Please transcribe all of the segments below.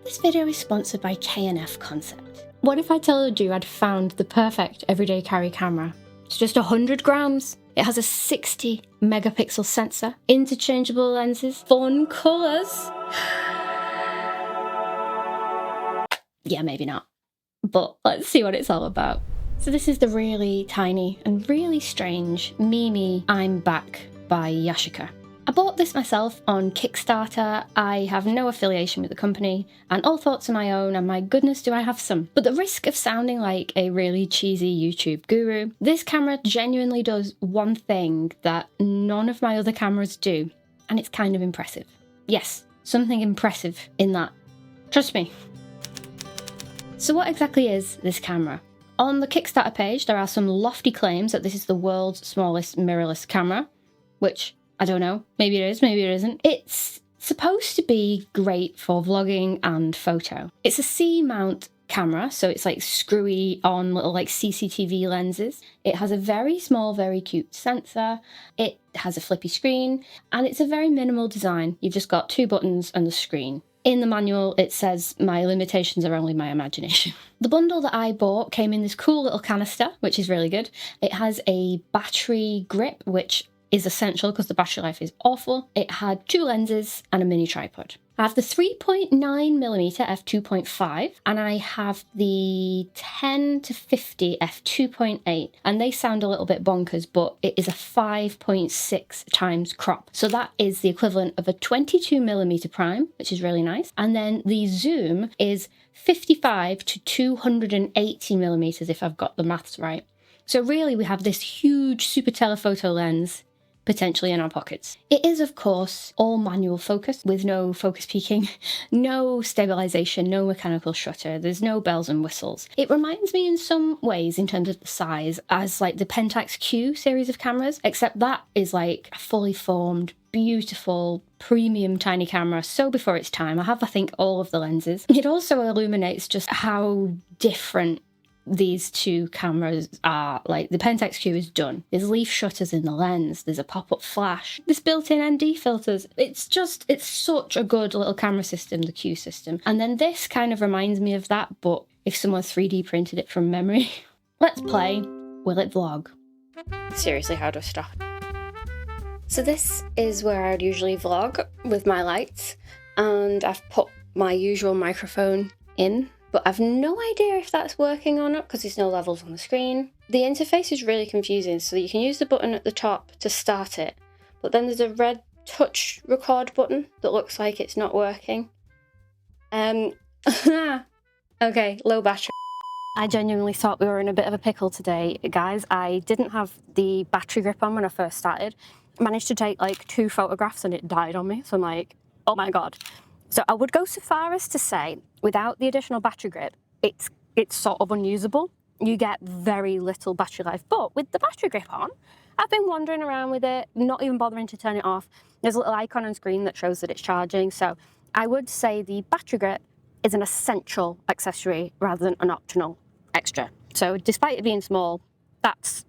This video is sponsored by K&F CONCEPT. What if I told you I'd found the perfect everyday carry camera? It's just 100 grams. It has a 60 megapixel sensor, interchangeable lenses, fun colours. Yeah, maybe not. But let's see what it's all about. So this is the really tiny and really strange Mimi I'm Back by Yashica. I bought this myself on Kickstarter. I have no affiliation with the company, and all thoughts are my own, and my goodness do I have some. But the risk of sounding like a really cheesy YouTube guru, this camera genuinely does one thing that none of my other cameras do, and it's kind of impressive. Yes, something impressive in that. Trust me. So what exactly is this camera? On the Kickstarter page, there are some lofty claims that this is the world's smallest mirrorless camera, which I don't know, maybe it is, maybe it isn't. It's supposed to be great for vlogging and photo. It's a C-mount camera, so it's like screwy on little like CCTV lenses. It has a very small, very cute sensor. It has a flippy screen, and it's a very minimal design. You've just got 2 buttons and the screen. In the manual, it says my limitations are only my imagination. The bundle that I bought came in this cool little canister, which is really good. It has a battery grip, which is essential because the battery life is awful. It had 2 lenses and a mini tripod. I have the 3.9mm f2.5 and I have the 10 to 50 f2.8, and they sound a little bit bonkers, but it is a 5.6 times crop. So that is the equivalent of a 22mm prime, which is really nice. And then the zoom is 55 to 280mm if I've got the maths right. So really we have this huge super telephoto lens potentially in our pockets. It is, of course, all manual focus with no focus peaking, no stabilization, no mechanical shutter. There's no bells and whistles. It reminds me in some ways, in terms of the size, as like the Pentax Q series of cameras, except that is like a fully formed, beautiful, premium tiny camera, so before its time. I have, I think, all of the lenses. It also illuminates just how different these 2 cameras are. Like the Pentax Q is done. There's leaf shutters in the lens. There's a pop-up flash. There's built-in ND filters. It's such a good little camera system, the Q system. And then this kind of reminds me of that, but if someone 3D printed it from memory. Let's play Will It Vlog? Seriously, how do I stop? So this is where I'd usually vlog with my lights, and I've put my usual microphone in, but I've no idea if that's working or not because there's no levels on the screen. The interface is really confusing, so you can use the button at the top to start it, but then there's a red touch record button that looks like it's not working. Okay, low battery. I genuinely thought we were in a bit of a pickle today, guys. I didn't have the battery grip on when I first started. I managed to take like 2 photographs and it died on me, so I'm like, oh my god. So I would go so far as to say, without the additional battery grip, it's sort of unusable. You get very little battery life. But with the battery grip on, I've been wandering around with it, not even bothering to turn it off. There's a little icon on screen that shows that it's charging. So I would say the battery grip is an essential accessory rather than an optional extra. So despite it being small, that's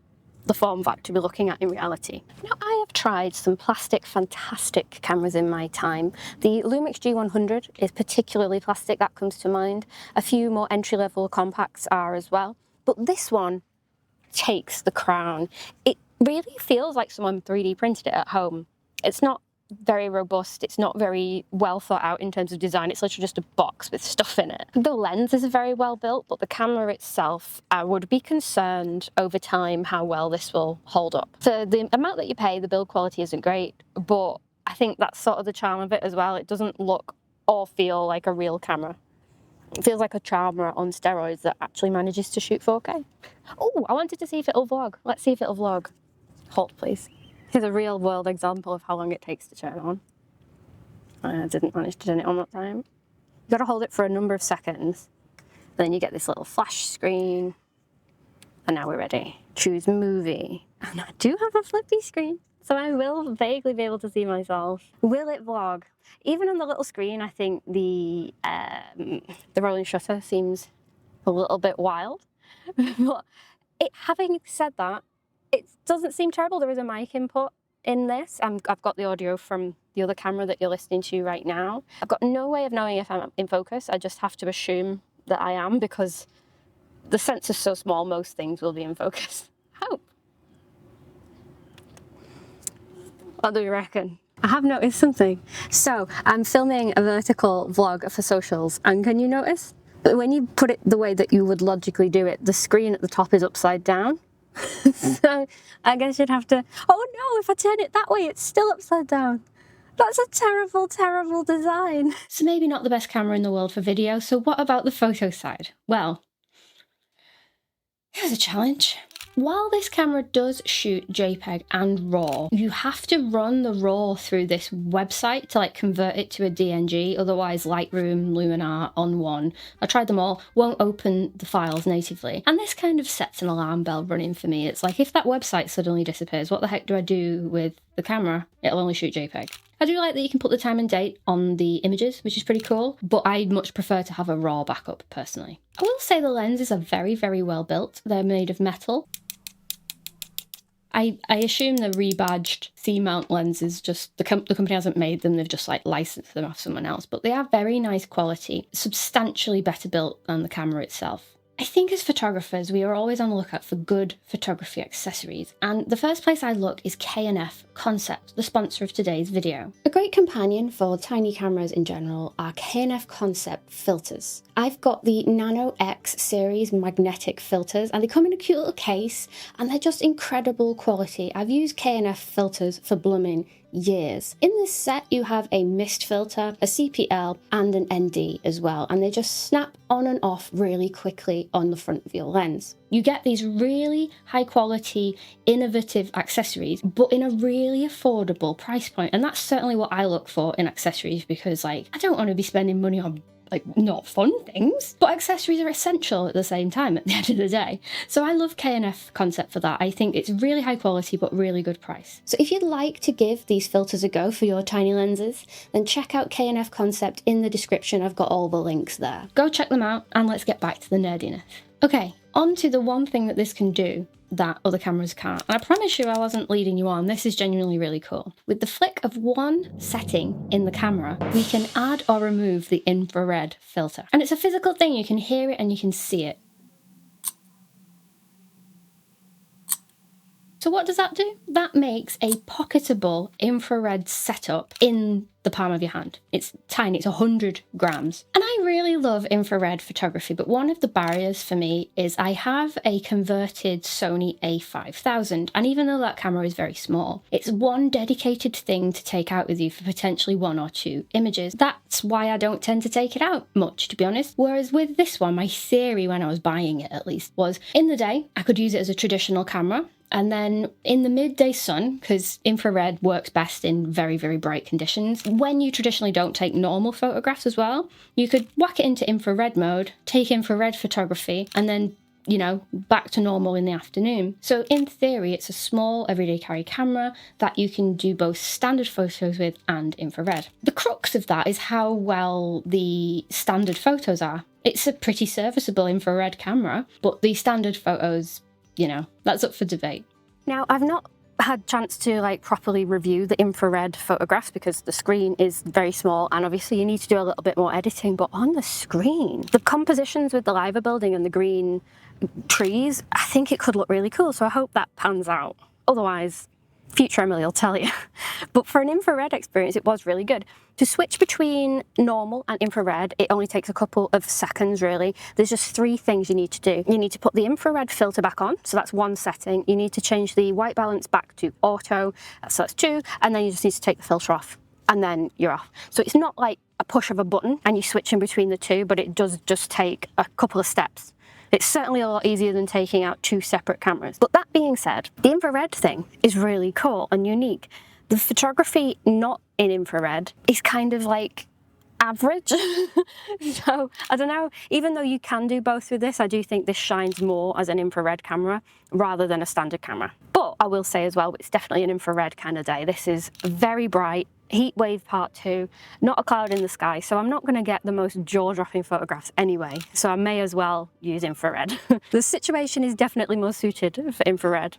the form factor we're looking at in reality. Now, I have tried some plastic fantastic cameras in my time. The Lumix G100 is particularly plastic, that comes to mind. A few more entry-level compacts are as well. But this one takes the crown. It really feels like someone 3D printed it at home. It's not very robust, it's not very well thought out in terms of design. It's literally just a box with stuff in it. The lens is very well built, but the camera itself, I would be concerned over time how well this will hold up. So the amount that you pay, the build quality isn't great, but I think that's sort of the charm of it as well. It doesn't look or feel like a real camera. It feels like a camera on steroids that actually manages to shoot 4K. Oh, I wanted to see if it'll vlog. Let's see if it'll vlog. Hold, please. Here's a real world example of how long it takes to turn on. I didn't manage to turn it on that time. You've got to hold it for a number of seconds. Then you get this little flash screen. And now we're ready. Choose movie. And I do have a flippy screen, so I will vaguely be able to see myself. Will it vlog? Even on the little screen, I think the rolling shutter seems a little bit wild. But having said that, it doesn't seem terrible. There is a mic input. in this. I've got the audio from the other camera that you're listening to right now. I've got no way of knowing if I'm in focus. I just have to assume that I am because the sensor's so small, most things will be in focus. Hope. What do you reckon? I have noticed something. So I'm filming a vertical vlog for socials, and can you notice that when you put it the way that you would logically do it, the screen at the top is upside down? So I guess you'd have to, oh no, if I turn it that way, it's still upside down. That's a terrible, terrible design. So maybe not the best camera in the world for video, so what about the photo side? Well, here's a challenge. While this camera does shoot JPEG and RAW, you have to run the RAW through this website to like convert it to a DNG, otherwise Lightroom, Luminar, On1, I tried them all, won't open the files natively. And this kind of sets an alarm bell running for me. It's like, if that website suddenly disappears, what the heck do I do with the camera? It'll only shoot JPEG. I do like that you can put the time and date on the images, which is pretty cool, but I much prefer to have a RAW backup personally. I will say the lenses are very, very well built. They're made of metal. I assume the rebadged C-mount lenses, just the company hasn't made them, they've just like licensed them off someone else, but they are very nice quality, substantially better built than the camera itself. I think as photographers, we are always on the lookout for good photography accessories, and the first place I look is K&F CONCEPT, the sponsor of today's video. A great companion for tiny cameras in general are K&F CONCEPT filters. I've got the Nano-X series magnetic filters, and they come in a cute little case, and they're just incredible quality. I've used K&F filters for blooming years. In this set, you have a mist filter, a CPL, and an ND as well, and they just snap on and off really quickly on the front of your lens. You get these really high quality, innovative accessories, but in a really affordable price point, and that's certainly what I look for in accessories, because like, I don't want to be spending money on like not fun things, but accessories are essential at the same time at the end of the day. So I love K&F CONCEPT for that. I think it's really high quality but really good price. So if you'd like to give these filters a go for your tiny lenses, then check out K&F CONCEPT in the description. I've got all the links there. Go check them out, and let's get back to the nerdiness. Okay, on to the one thing that this can do that other cameras can't. And I promise you I wasn't leading you on, this is genuinely really cool. With the flick of one setting in the camera, we can add or remove the infrared filter. And it's a physical thing, you can hear it and you can see it. So what does that do? That makes a pocketable infrared setup in the palm of your hand. It's tiny, it's 100 grams. And I really love infrared photography, but one of the barriers for me is I have a converted Sony a5000, and even though that camera is very small, it's one dedicated thing to take out with you for potentially 1 or 2 images. That's why I don't tend to take it out much, to be honest. Whereas with this one, my theory when I was buying it at least was, in the day, I could use it as a traditional camera, and then in the midday sun, because infrared works best in very, very bright conditions, when you traditionally don't take normal photographs as well, you could whack it into infrared mode, take infrared photography, and then, you know, back to normal in the afternoon. So in theory, it's a small everyday carry camera that you can do both standard photos with and infrared. The crux of that is how well the standard photos are. It's a pretty serviceable infrared camera, but the standard photos, you know, that's up for debate. Now, I've not had chance to like properly review the infrared photographs because the screen is very small and obviously you need to do a little bit more editing, but on the screen, the compositions with the Liver building and the green trees, I think it could look really cool, so I hope that pans out. Otherwise, future Emily will tell you. But for an infrared experience, it was really good. To switch between normal and infrared, it only takes a couple of seconds, really. There's just 3 things you need to do. You need to put the infrared filter back on, so that's 1 setting. You need to change the white balance back to auto, so that's 2, and then you just need to take the filter off, and then you're off. So it's not like a push of a button and you switch in between the 2, but it does just take a couple of steps. It's certainly a lot easier than taking out 2 separate cameras. But that being said, the infrared thing is really cool and unique. The photography not in infrared is kind of like average. So, I don't know, even though you can do both with this, I do think this shines more as an infrared camera rather than a standard camera. But I will say as well, it's definitely an infrared kind of day. This is very bright. Heat wave part 2, not a cloud in the sky, so I'm not going to get the most jaw-dropping photographs anyway, so I may as well use infrared. The situation is definitely more suited for infrared,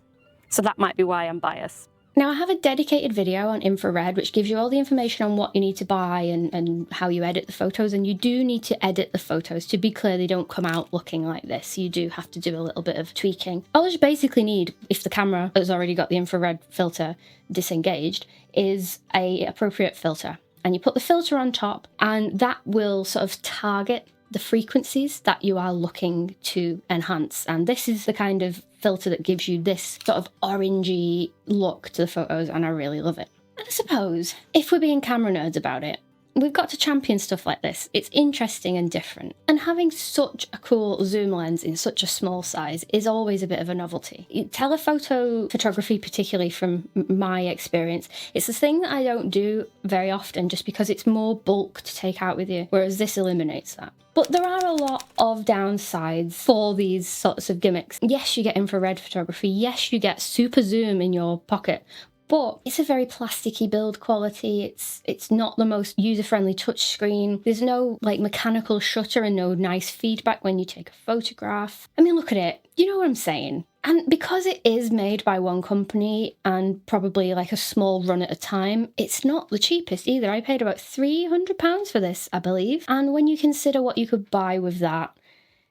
so that might be why I'm biased. Now, I have a dedicated video on infrared, which gives you all the information on what you need to buy and how you edit the photos. And you do need to edit the photos. To be clear, they don't come out looking like this. You do have to do a little bit of tweaking. All you basically need, if the camera has already got the infrared filter disengaged, is a appropriate filter. And you put the filter on top, and that will sort of target the frequencies that you are looking to enhance. And this is the kind of filter that gives you this sort of orangey look to the photos, and I really love it. And I suppose, if we're being camera nerds about it, we've got to champion stuff like this. It's interesting and different. And having such a cool zoom lens in such a small size is always a bit of a novelty. Telephoto photography, particularly from my experience, it's the thing that I don't do very often just because it's more bulk to take out with you, whereas this eliminates that. But there are a lot of downsides for these sorts of gimmicks. Yes, you get infrared photography. Yes, you get super zoom in your pocket. But it's a very plasticky build quality. It's not the most user-friendly touchscreen. There's no like mechanical shutter and no nice feedback when you take a photograph. I mean, look at it. You know what I'm saying? And because it is made by one company and probably like a small run at a time, it's not the cheapest either. I paid about £300 for this, I believe. And when you consider what you could buy with that,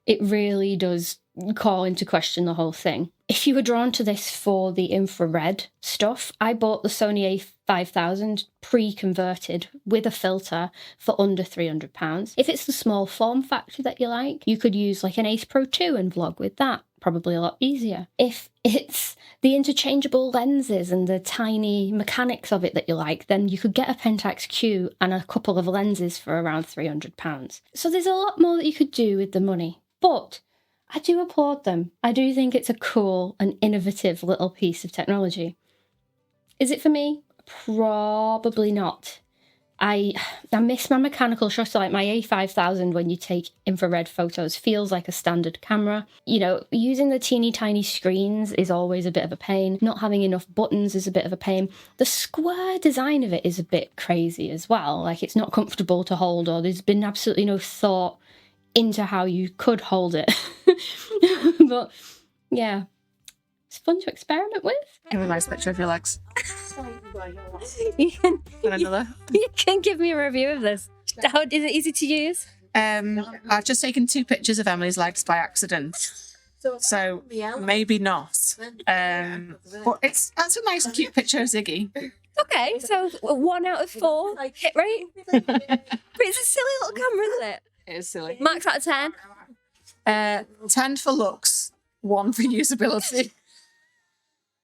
it really does call into question the whole thing. If you were drawn to this for the infrared stuff, I bought the Sony a5000 pre-converted with a filter for under £300. If it's the small form factor that you like, you could use like an Ace Pro 2 and vlog with that. Probably a lot easier. If it's the interchangeable lenses and the tiny mechanics of it that you like, then you could get a Pentax Q and a couple of lenses for around £300. So there's a lot more that you could do with the money. But I do applaud them. I do think it's a cool and innovative little piece of technology. Is it for me? Probably not. I miss my mechanical shutter. Like my A5000, when you take infrared photos, feels like a standard camera. You know, using the teeny tiny screens is always a bit of a pain. Not having enough buttons is a bit of a pain. The square design of it is a bit crazy as well. Like it's not comfortable to hold, or there's been absolutely no thought into how you could hold it. But yeah, it's fun to experiment with. Give a nice picture of your legs. You Another. can give me a review of this. How is it easy to use? I've just taken 2 pictures of Emily's legs by accident, so maybe not. But that's a nice, cute picture of Ziggy. Okay, so 1 out of 4 hit rate. But it's a silly little camera, isn't it? It is silly. Max out of 10. 10 for looks, 1 for usability.